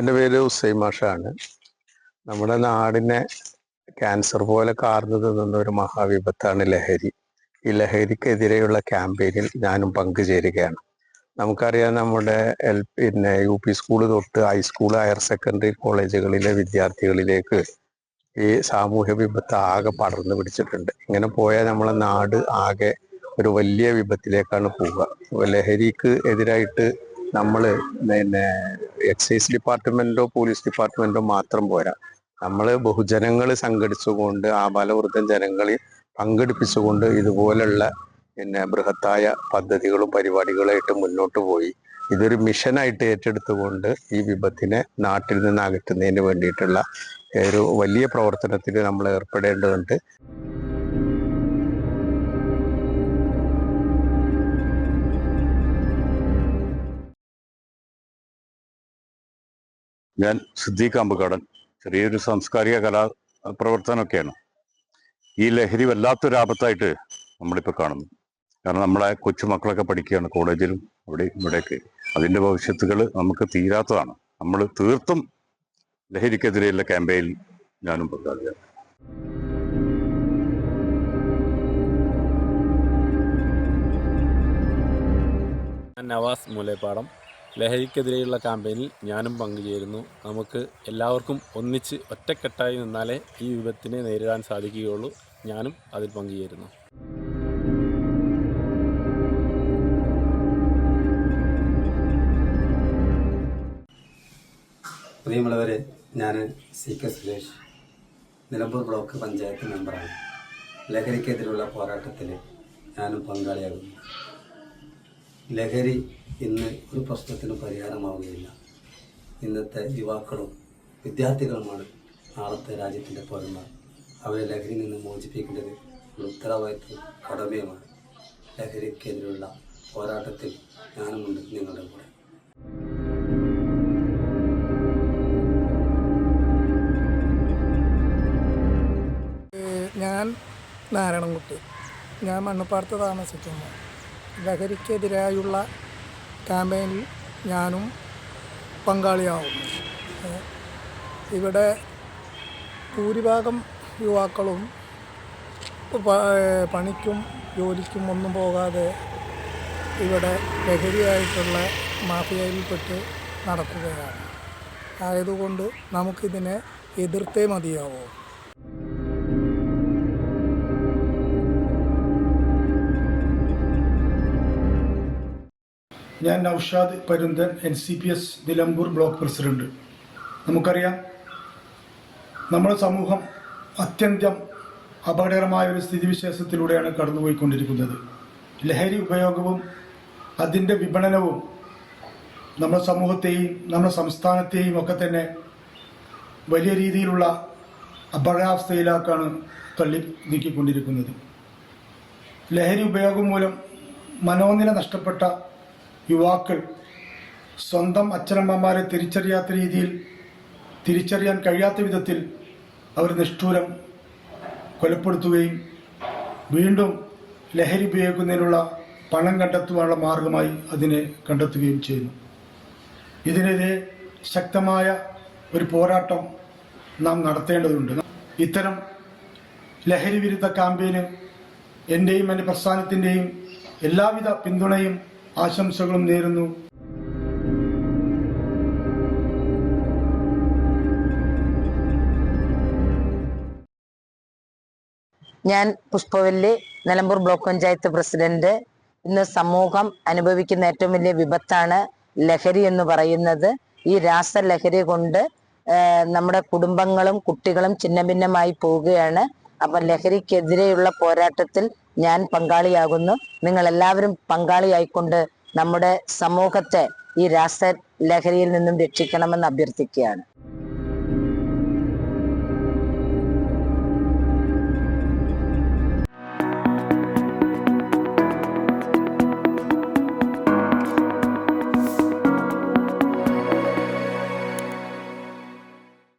എൻ്റെ പേര് ഹുസൈൻ മാഷാണ്. നമ്മുടെ നാടിനെ ക്യാൻസർ പോലെ കാർന്നു തിന്നുന്ന ഒരു മഹാവിപത്താണ് ലഹരി. ഈ ലഹരിക്കെതിരെയുള്ള ക്യാമ്പയിനിൽ ഞാനും പങ്കുചേരുകയാണ്. നമുക്കറിയാം, നമ്മുടെ യു പി സ്കൂൾ തൊട്ട് ഹൈസ്കൂൾ, ഹയർ സെക്കൻഡറി കോളേജുകളിലെ വിദ്യാർത്ഥികളിലേക്ക് ഈ സാമൂഹ്യ വിപത്ത് ആകെ പടർന്നു പിടിച്ചിട്ടുണ്ട്. ഇങ്ങനെ പോയാൽ നമ്മളെ നാട് ആകെ ഒരു വലിയ വിപത്തിലേക്കാണ് പോവുക. ലഹരിക്ക് എതിരായിട്ട് നമ്മൾ എക്സൈസ് ഡിപ്പാർട്ട്മെന്റോ പോലീസ് ഡിപ്പാർട്ട്മെന്റോ മാത്രം പോരാ. നമ്മൾ ബഹുജനങ്ങൾ സംഘടിച്ചുകൊണ്ട് ആബാലവൃദ്ധം ജനങ്ങളെ പങ്കെടുപ്പിച്ചുകൊണ്ട് ഇതുപോലുള്ള ബൃഹത്തായ പദ്ധതികളും പരിപാടികളായിട്ട് മുന്നോട്ട് പോയി ഇതൊരു മിഷനായിട്ട് ഏറ്റെടുത്തുകൊണ്ട് ഈ വിപത്തിനെ നാട്ടിൽ നിന്ന് അകറ്റുന്നതിന് വേണ്ടിയിട്ടുള്ള ഒരു വലിയ പ്രവർത്തനത്തിൽ നമ്മൾ ഏർപ്പെടേണ്ടതുണ്ട്. ഞാൻ സിദ്ദീഖ് അമ്പുകാടൻ. ചെറിയൊരു സാംസ്കാരിക കലാപ്രവർത്തനമൊക്കെയാണ്. ഈ ലഹരി വല്ലാത്തൊരു ആപത്തായിട്ട് നമ്മളിപ്പോൾ കാണുന്നു. കാരണം നമ്മളെ കൊച്ചുമക്കളൊക്കെ പഠിക്കുകയാണ് കോളേജിലും ഇവിടെയൊക്കെ. അതിൻ്റെ ഭവിഷ്യത്തുകൾ നമുക്ക് തീരാത്തതാണ്. നമ്മൾ തീർത്തും ലഹരിക്കെതിരെയുള്ള ക്യാമ്പയിനിൽ ഞാനും പങ്കാളിയാണ്. നവാസ് മൂലേപ്പാടം. ലഹരിക്കെതിരെയുള്ള ക്യാമ്പയിനിൽ ഞാനും പങ്കുചേരുന്നു. നമുക്ക് എല്ലാവർക്കും ഒന്നിച്ച് ഒറ്റക്കെട്ടായി നിന്നാലേ ഈ വിപത്തിനെ നേരിടാൻ സാധിക്കുകയുള്ളൂ. ഞാനും അതിൽ പങ്കുചേരുന്നു. പ്രിയമുള്ളവരെ, ഞാൻ CK സുരേഷ്, നിലമ്പൂർ ബ്ലോക്ക് പഞ്ചായത്ത് മെമ്പറാണ്. ലഹരിക്കെതിരെയുള്ള പോരാട്ടത്തിൽ ഞാനും പങ്കാളിയാകുന്നു. ലഹരി ഇന്ന് ഒരു പ്രശ്നത്തിനും പരിഹാരമാവുകയില്ല. ഇന്നത്തെ യുവാക്കളും വിദ്യാർത്ഥികളുമാണ് നാളത്തെ രാജ്യത്തിൻ്റെ പൗരന്മാർ. അവരെ ലഹരിയിൽ നിന്ന് മോചിപ്പിക്കേണ്ടത് ഒരു ഉത്തരവാദിത്വ കടമയുമാണ്. ലഹരിക്കെതിരെയുള്ള പോരാട്ടത്തിൽ ഞാനുമുണ്ട് നിങ്ങളുടെ കൂടെ. ഞാൻ നാരായണൻകുട്ടി. ഞാൻ മണ്ണുപ്പാടത്ത് താമസിക്കുന്നു. ലഹരിക്കെതിരായുള്ള ക്യാമ്പയിനിൽ ഞാനും പങ്കാളിയാവുന്നു. ഇവിടെ ഭൂരിഭാഗം യുവാക്കളും പണിക്കും ജോലിക്കും ഒന്നും പോകാതെ ഇവിടെ ലഹരിയായിട്ടുള്ള മാഫിയയിൽപ്പെട്ട് നടക്കുകയാണ്. ആയതുകൊണ്ട് നമുക്കിതിനെ എതിർത്തേ മതിയാവൂ. ഞാൻ Naushad Parunthan, NCPS Nilambur block president. നമുക്കറിയാം, നമ്മുടെ സമൂഹം അത്യന്തം അപകടകരമായ ഒരു സ്ഥിതിവിശേഷത്തിലൂടെയാണ് കടന്നുപോയിക്കൊണ്ടിരിക്കുന്നത്. ലഹരി ഉപയോഗവും അതിൻ്റെ വിപണനവും നമ്മുടെ സമൂഹത്തെയും നമ്മുടെ സംസ്ഥാനത്തെയും ഒക്കെ തന്നെ വലിയ രീതിയിലുള്ള അപകടാവസ്ഥയിലേക്കാണ് തള്ളി നീക്കിക്കൊണ്ടിരിക്കുന്നത്. ലഹരി ഉപയോഗം മൂലം മനോനില നഷ്ടപ്പെട്ട യുവാക്കൾ സ്വന്തം അച്ഛനമ്മമാരെ തിരിച്ചറിയാൻ കഴിയാത്ത വിധത്തിൽ അവർ നിഷ്ഠൂരം കൊലപ്പെടുത്തുകയും വീണ്ടും ലഹരി ഉപയോഗിക്കുന്നതിനുള്ള പണം കണ്ടെത്തുവാനുള്ള മാർഗമായി അതിനെ കണ്ടെത്തുകയും ചെയ്യുന്നു. ഇതിനെതിരെ ശക്തമായ ഒരു പോരാട്ടം നാം നടത്തേണ്ടതുണ്ട്. ഇത്തരം ലഹരി വിരുദ്ധ ക്യാമ്പയിന് എൻ്റെയും എൻ്റെ പ്രസ്ഥാനത്തിൻ്റെയും എല്ലാവിധ പിന്തുണയും ആശംസകളും നേരുന്നു. ഞാൻ പുഷ്പവല്ലി, നിലമ്പൂർ ബ്ലോക്ക് പഞ്ചായത്ത് പ്രസിഡന്റ്. ഇന്ന് സമൂഹം അനുഭവിക്കുന്ന ഏറ്റവും വലിയ വിപത്താണ് ലഹരി എന്ന് പറയുന്നത്. ഈ രാസലഹരി കൊണ്ട് നമ്മുടെ കുടുംബങ്ങളും കുട്ടികളും ഛിന്നഭിന്നമായി പോവുകയാണ്. അപ്പം ലഹരിക്കെതിരെയുള്ള പോരാട്ടത്തിൽ ഞാൻ പങ്കാളിയാകുന്നു. നിങ്ങൾ എല്ലാവരും പങ്കാളിയായിക്കൊണ്ട് നമ്മുടെ സമൂഹത്തെ ഈ രാസലഹരിയിൽ നിന്നും രക്ഷിക്കണമെന്ന് അഭ്യർത്ഥിക്കുകയാണ്.